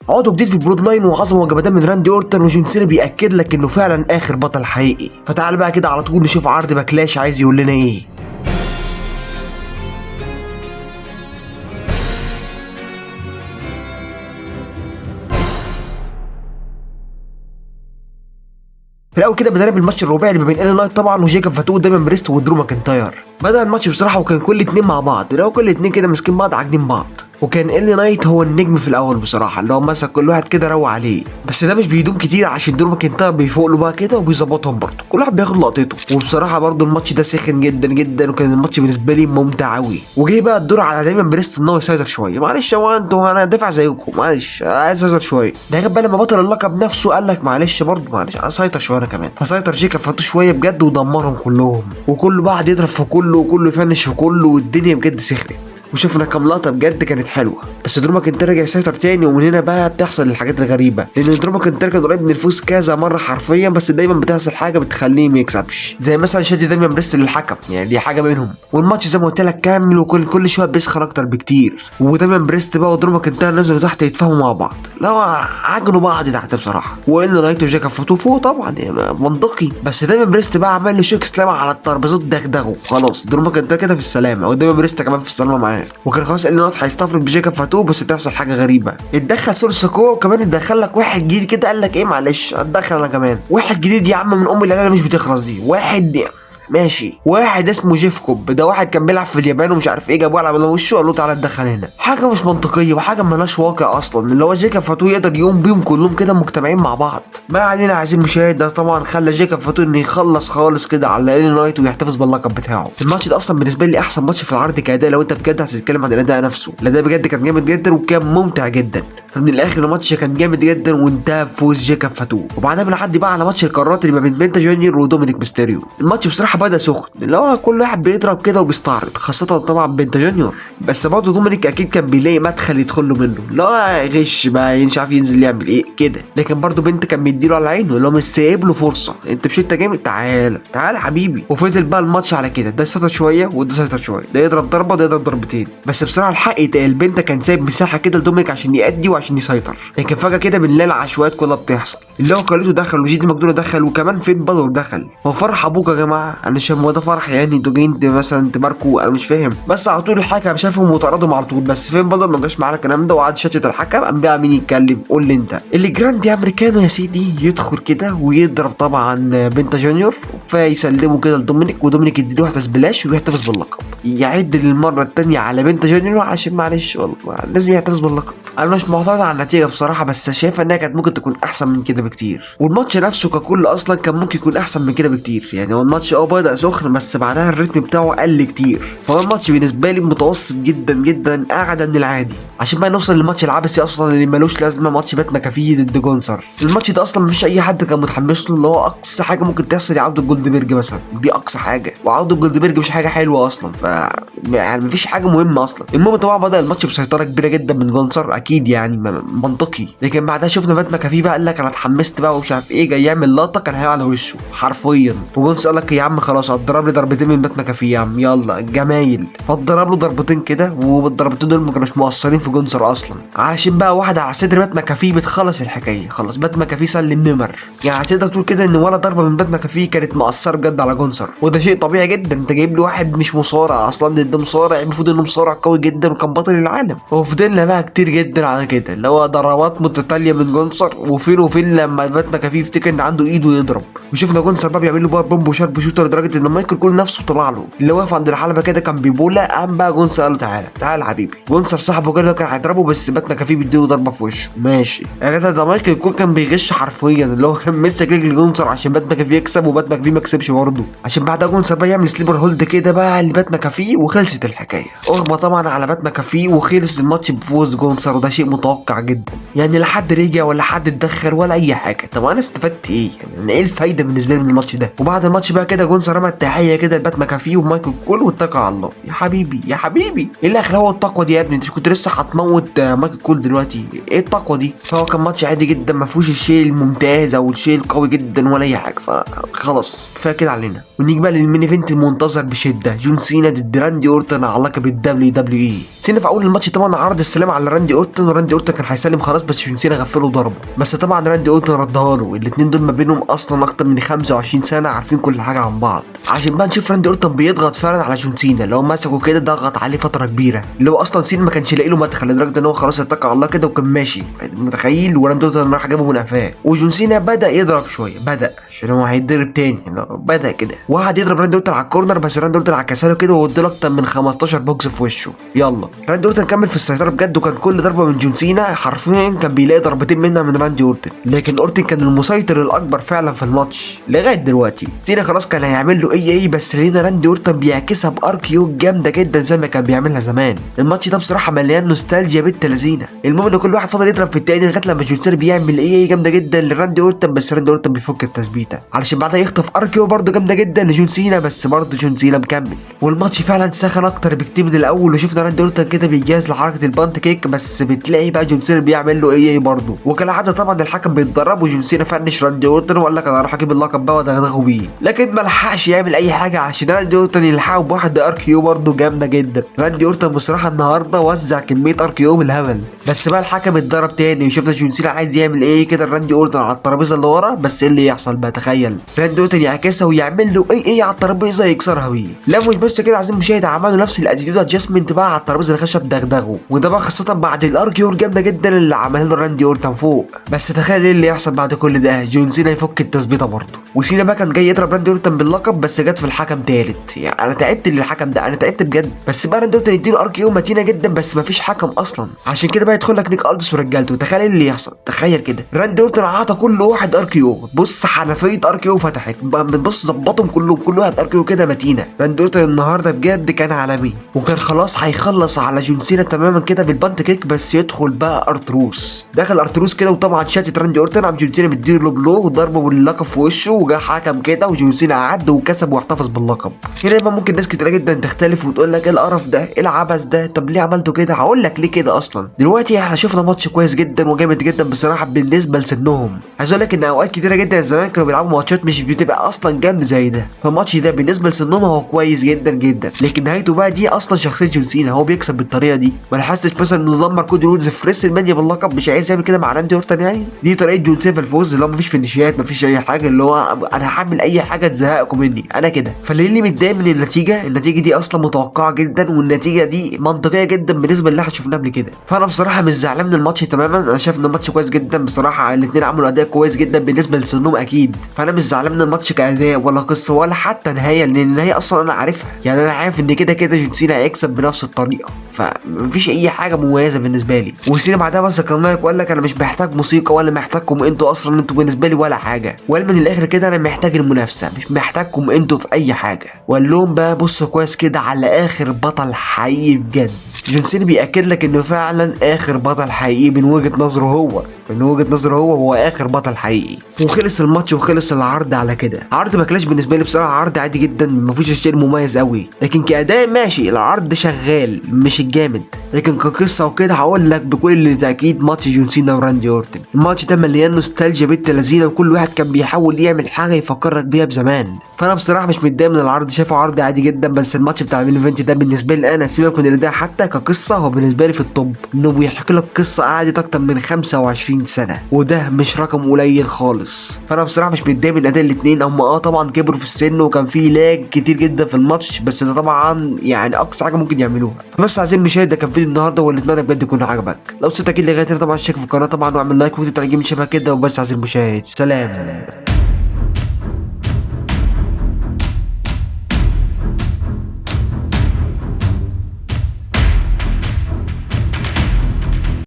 عضو جديد في برود لاين وعظمه وجمدان من راندي اورتن، وجون سينا بيأكد لك انه فعلا اخر بطل حقيقي. فتعال بقى كده على طول نشوف عرض باكلاش عايز يقول لنا ايه. في الاول كده بدأنا بالماتش الرباعي اللي ما بين ال نايت طبعا وجيكوب فاتو ودايما بريست ودرو ماكنتاير. بدأ الماتش بصراحه وكان كل اتنين مع بعض، لو كل اتنين كده ماسكين بعض عاجبين بعض، وكان ال نايت هو النجم في الاول بصراحه، اللي هو مسك كل واحد كده روق عليه. بس ده مش بيدوم كتير عشان درو ماكنتاير بيفوق له بقى كده وبيظبطهم برضه، كل واحد بياخد لقطته. وبصراحه برضه الماتش ده سخن جدا جدا، وكان الماتش بالنسبه لي ممتع قوي. وجه بقى الدور على دايما بريست ان هو يسيطر شويه. معلش هو انتوا انا دافع زيكم، معلش عايز اسيطر شويه. ده غير بقى لما بطل اللقب نفسه قال لك معلش برضه معلش اسيطر شويه انا كمان. فسيطر جيكوب فاتو شويه بجد ودمرهم كلهم، وكله بعد يضرب في كله وكله يفنش في كله، والدنيا بجد سخنت. وشفنا كام لقطه بجد كانت حلوه. بس درو ماكنتاير رجع يسيطر تاني، ومن هنا بقى بتحصل الحاجات الغريبه، لان درو ماكنتاير كان قريب من الفوز كذا مره حرفيا، بس دايما بتحصل حاجه بتخليه ما يكسبش، زي مثلا شادي دايما بريست للحكم، يعني دي حاجه منهم. والماتش زي ما قلت لك كامل، وكل شويه بيسخن اكتر بكتير، ودايما بريست بقى ودرو ماكنتاير نزلوا تحت يتفاهموا مع بعض، لا عجنوا بعض تحت بصراحه. وان نايت وجيكوب فاتو فوق طبعا يعني منطقي، بس دايما بريست بقى عمل له شوك سلام على الترابيزات دغدغه خلاص. درو ماكنتاير كده في السلامه، ودايما بريست كمان في السلامه معاه، وكان خلاص نايت هيستفرد بجيكوب فاتو. بس تحصل حاجه غريبه، اتدخل سول ساكو، وكمان اتدخل لك واحد جديد كده قال لك ايه معلش اتدخل انا كمان. واحد جديد يا عم من ام العيله مش بتخلص دي، واحد ماشي، واحد اسمه جيفكوب، ده واحد كان بيلعب في اليابان ومش عارف ايه، جابوه على وشه قال له تعالى اتدخل هنا. حاجه مش منطقيه وحاجه مالهاش واقع اصلا، اللي هو جيكوب فاتو يقدر يقوم بيهم كلهم كده مجتمعين مع بعض. ما علينا عايزين مشاهد، ده طبعا خلى جيكوب فاتو انه يخلص خالص كده على ال نايت ويحتفظ باللقب بتاعه. الماتش ده اصلا بالنسبه لي احسن ماتش في العرض كاداء، لو انت بجد هتتكلم عن الاداء نفسه، الاداء بجد كان جامد جدا وكان ممتع جدا. فمن الاخر الماتش كان جامد جدا وانتهى بفوز جيكوب فاتو. وبعدها بنعدي بقى على ماتش القارات اللي ما بين بنتا جونيور ودومينيك ميستيريو. الماتش بصراحه بدا سخن، اللي هو كل واحد بيضرب كده وبيستعرض، خاصة طبعا بنتا جونيور، بس برضه دومينيك اكيد كان بيلاقي مدخل يدخل له منه، لا غش بقى مش عارف ينزل يعمل ايه كده. لكن برضه بنت كان مديله على عينه، اللي هو مش سايب له فرصة، انت مش انت جامد تعالى تعالى حبيبي. وفضل بقى الماتش على كده، ده سيطر شوية وده سيطر شوية، ده يضرب ضربة ده يضرب ضربتين. بس بصراحة الحق يتقال بنتا كان سايب مساحة كده لدومينيك عشان يأدي وعشان يسيطر. لكن فجأة كده بنلاقي العشوائيات كلها بتحصل، اللي هو كارليتو دخل وجيدي ماجدونا دخل وكمان فين بالور دخل. هو فرح ابوك يا جماعة؟ انا مش فاهم، هو ده فرح يعني انتوا جايين مثلا تباركوا؟ انا مش فاهم. بس على طول الحكم شافهم وطردهم على طول، بس فين بالور ما جاش معانا الكلام ده وقعد شتت الحكم. قام بقى مين يتكلم؟ قول لي انت. اللي جراندي امريكانو يا سيدي يدخل كده ويضرب طبعا بنتا جونيور، فيسلمه كده لدومينيك، ودومينيك يديله واحده سبلاش ويحتفظ باللقب، يعد للمره الثانيه على بنتا جونيور عشان معلش والله لازم يحتفظ باللقب. انا مش معترض على النتيجه بصراحه، بس شايف انها كانت ممكن تكون احسن من كده بكتير. والماتش نفسه ككل اصلا كان ممكن يكون احسن من كده بكتير. يعني هو الماتش بدا سخن، بس بعدها الريتم بتاعه قل كتير. فهو الماتش بالنسبه لي متوسط جدا جدا، اعلى من العادي. عشان بقى نوصل للماتش العبثي اصلا اللي ملوش لازمه، ماتش بات ماكافي ضد جونسر. الماتش ده اصلا مفيش اي حد كان متحمس له، اللي هو اقصى حاجه ممكن تحصل يعود الجولدبرج مثلا، دي اقصى حاجه، وعود الجولدبرج مش حاجه حلوه اصلا، ف يعني مفيش حاجه مهمه اصلا. المهم طبعا بدا الماتش بسيطره كبيره جدا من جونسر اكيد يعني منطقي. لكن بعدها شفنا بات ماكافي بقى قال لك انا اتحمست بقى ومش عارف ايه، جاي يعمل لقطه كان هيقع على وشه حرفيا. وجونسر قال لك يا عم خلاص هتضرب لي ضربتين من بات ماكافي يا عم يلا جمايل، فاتضرب له ضربتين كده، والضربتين دول ما كانوش مؤثرين في جونسر اصلا، علشان بقى واحده على صدر بات ماكافي بتخلص الحكايه. خلاص بات ماكافي سلم نمر، يعني تقدر تقول كده ان ولا ضربه من بات ماكافي كانت مؤثره بجد على جونسر. وده شيء طبيعي جدا، انت جايب لي واحد مش مصارع اصلا ضد مصارع المفروض انه مصارع قوي جدا وكان بطل العالم. وفضلنا بقى كتير جدا على كده، اللي هو ضربات متتاليه من جونسر، وفين وفين لما بات ماكافي يفتكر ان عنده ايده يضرب. وشفنا جونسر بقى بيعمل له بقى بومب وشارب شوتر لدرجه ان مايكل كول نفسه طلع له، اللي واقف عند الحلبه كده كان بيبولا. قام بقى جونسر قال له تعالى تعالى حبيبي. جونسر صاحبه كده كان هيضربه، بس بات ماكافي بيديله ضربه في وشه. ماشي يا جدع، ده مايكل كول كان بيغش حرفيا، اللي هو كان مسك رجل جونسر عشان بات ماكافي يكسب، وبات ماكافي ما كسبش برضه. عشان بعدها جونسر بقى يعمل سليبر هولد كده بقى لبات ماكافي، وخلصت الحكايه. اغمى طبعا على بات ماكافي، وخلص الماتش بفوز جونسر، وده شيء متوقع جدا. يعني لا حد رجع ولا حد اتدخل ولا اي حاجه. طب انا استفدت ايه؟ يعني ايه الفايده بالنسبه لي من الماتش ده؟ وبعد الماتش بقى كده جونسر رمى التحيه كده لبات ماكافي ومايكل كول واتكل على الله. يا حبيبي يا حبيبي ايه اللي هو الطاقه دي يا ابني؟ انت كنت لسه هتموت مايكل كول دلوقتي، ايه الطاقه دي؟ فهو كان ماتش عادي جدا، ما فيهوش الشيء الممتاز او الشيء القوي جدا ولا اي حاجه، فخلاص كفايه كده علينا. ونيجي بقى للمين ايفنت المنتظر بشده، جون سينا ضد ضد راندي اورتن على لقب الدبليو دبليو اي. سينا في اول الماتش طبعا عرض السلام على راندي اورتن، وراندي اورتن كان هيسلم خلاص بس جون سينا غفله وضربه، بس طبعا راندي اورتن ردها له. الاثنين دول ما بينهم اصلا اكتر من 25 سنه، عارفين كل حاجه عن بعض. عشان بقى نشوف راندي اورتن بيضغط فعلا على جون سينا، اللي هو مسكه كده ضغط عليه فتره كبيره، اللي هو اصلا سينا ما كانش لاقي له مدخل لدرجه ان هو خلاص اتكل على الله كده وكان ماشي متخيل، وراندي اورتن راح جابه من قفاه، وجون سينا بدا يضرب شويه، بدا عشان هو هيتضرب تاني، بدا كده وقعد يضرب راندي اورتن على الكورنر، بس راندي اورتن عكسها له كده وادى له اكتر من 15 بوكس في وشه. يلا راندي اورتن كمل في السيطره بجد، وكان كل ضربه من جون سينا حرفيا كان بيلاقي ضربتين منها من راندي اورتن، لكن اورتن كان المسيطر الاكبر فعلا في الماتش لغايه دلوقتي. سينا خلاص كان هيعمل له اي بس لقينا راندي اورتن بيعكسها باركيو جامده جدا زي ما كان بيعملها زمان. الماتش ده بصراحه مليان نوستالجيا بنت لذينه. المهم ان كل واحد فضل يضرب في التاني لغايه لما جون سينا بيعمل اي جامده جدا لراندي اورتن، بس راندي اورتن بيفك التثبيته علشان بعدها يخطف اركيو برده جامده جدا لجون سينا، بس برده جون سينا مكمل. والماتش فعلا سخن اكتر بكتير من الاول، وشفنا راندي اورتن كده بيجهز لحركه البانت كيك، بس بتلاقي بقى جون سينا بيعمل له اي برده، وكالعاده طبعا الحكم بيتدرب وجون سينا فنش راندي اورتن وقال لك انا هروح اجيب اللقب بقى وادغدغه بيه، لكن ما لحقش يعمل اي حاجه عشان راندي اورتن يلحقه بواحده اركيو برده جامده جدا. راندي اورتن بصراحه النهارده وزع كميه اركيو بالهبل، بس بقى الحكم اتدرب تاني وشفنا جون سينا عايز يعمل ايه كده راندي اورتن على الترابيزه اللي ورا، بس ايه اللي يحصل بقى؟ تخيل راندي اورتن يعكسها ويعمل له ايه على الترابيزه يكسرها بيه. لا مش بس كده عايزين مشاهد، عملوا نفس الاتيتيود ادجستمنت بقى على الترابيزه الخشب دغدغه، وده بقى خاصه بعد الاركيو الجامده جدا اللي عملها له راندي اورتن فوق. بس تخيل ايه اللي يحصل بعد كل ده؟ جون سينا يفك التثبيته برضه، وسينا بقى كان جاي يضرب راندي اورتن باللقب، بس جت في الحكم تالت. يعني انا تعبت للحكم ده، انا تعبت بجد. بس بقى راندي اورتن يديله اركيو متينه جدا، بس مفيش حكم اصلا، عشان كده بقى يدخل لك نيك الدس ورجالته. تخيل ايه اللي يحصل، تخيل كده راندي اورتن عطى كل واحد اركيو، بص حنفيه اركيو فتحت بقى، بتبص ظبطهم كلهم كل واحد اركيو كده متينه. راندي اورتن النهارده بجد كان عالمي، وكان خلاص هيخلص على جون سينا تماما كده بالبانت كيك، بس يدخل بقى ارتروس. دخل ارتروس كده وطبعا شاتت راندي اورتن، قام جون سينا مديله بلو وضربه باللقب في وشه، وجا حكم كده وجون سينا عد وكسب واحتفظ باللقب. هنا بقى ممكن ناس كتير جدا تختلف وتقول لك ايه القرف ده، ايه العبث ده، طب ليه عملته كده؟ هقول لك ليه كده. اصلا دلوقتي احنا شفنا ماتش كويس جدا وجامد جدا بصراحه بالنسبه لسنهم. عايز اقول لك ان اوقات كتيره جدا زمان كانوا بيلعبوا ماتشات مش بتبقى اصلا جامده زي ده، فالماتش ده بالنسبه لسنهم هو كويس جدا جدا، لكن نهايته بقى دي اصلا شخصيه جون سينا، هو بيكسب بالطريقه دي. ما لاحظتش مثلا انه دمر كودي رودز في ريسل مانيا باللقب؟ مش عايز يعمل كده مع راندي اورتن. يعني دي طريقه جون سينا في الفوز، اللي هو مفيش فينيشيات مفيش اي حاجه، اللي هو انا هعمل اي حاجه تزهقكم مني انا كده. فاللي متضايق من النتيجه دي اصلا متوقعه جدا، والنتيجه دي منطقيه جدا بالنسبه اللي احنا شفناه قبل كده. فانا بصراحه مش زعلان من الماتش تماما، انا شايف ان الماتش كويس جدا بصراحه، الاثنين عملوا اداء كويس جدا بالنسبه لسنهم اكيد، فانا مش زعلان من الماتش كاداء ولا قصه ولا حتى نهايه، لان النهايه اصلا انا عارفها. يعني انا عارف ان كده جون سينا هيكسب بنفس الطريقه، فمفيش اي حاجه مميزه بالنسبه لي. وسينا بعدها بس كان مايك وقال لك انا مش محتاج موسيقى ولا محتاجكم انتوا، اصلا انتوا بالنسبه لي ولا حاجه، وقال من الاخر كده انا محتاج المنافسه مش محتاجكم انتوا في اي حاجه. وقال لهم بقى بصوا كويس كده على اخر بطل حقيقي بجد. جون سينا بيأكد لك انه فعلا اخر بطل حقيقي من وجهه نظره هو اخر بطل حقيقي. وخلص الماتش وخلص العرض على كده. عرض باكلاش بالنسبه لي بصراحه عرض عادي جدا، مفيش شيء مميز قوي، لكن كاداء ماشي العرض شغال مش الجامد، لكن كقصه وكده هقول لك بكل تاكيد ماتش جون سينا وراندي اورتن. الماتش ده مليان نوستالجيا بنت لذينه، وكل واحد كان بيحاول يعمل حاجه يفكرك بيها بزمان. فانا بصراحه مش متضايق من العرض، شايفه عرض عادي جدا، بس الماتش بتاع المين ايفنت ده بالنسبه لي انا سيبك من الاداء حتى كقصه هو بالنسبه لي في الطب، انه بيحكي لك قصه قعدت اكتر من 25 سنه، وده مش رقم قليل خالص. فانا بصراحه مش متضايق من اداء الاثنين، هم طبعا كبروا في السن وكان في لاج كتير جدا في الماتش، بس ده طبعا يعني اقصى حاجه ممكن يعملوها. فبس عايزين مشاهد، ده كان فيديو النهارده واللي اتمنى بجد يكون عجبك. لو صوتك اكيد لغايه طبعا اشترك في القناه طبعا واعمل لايك وتتعلم شبه كده، وبس عايزين مشاهد. سلام.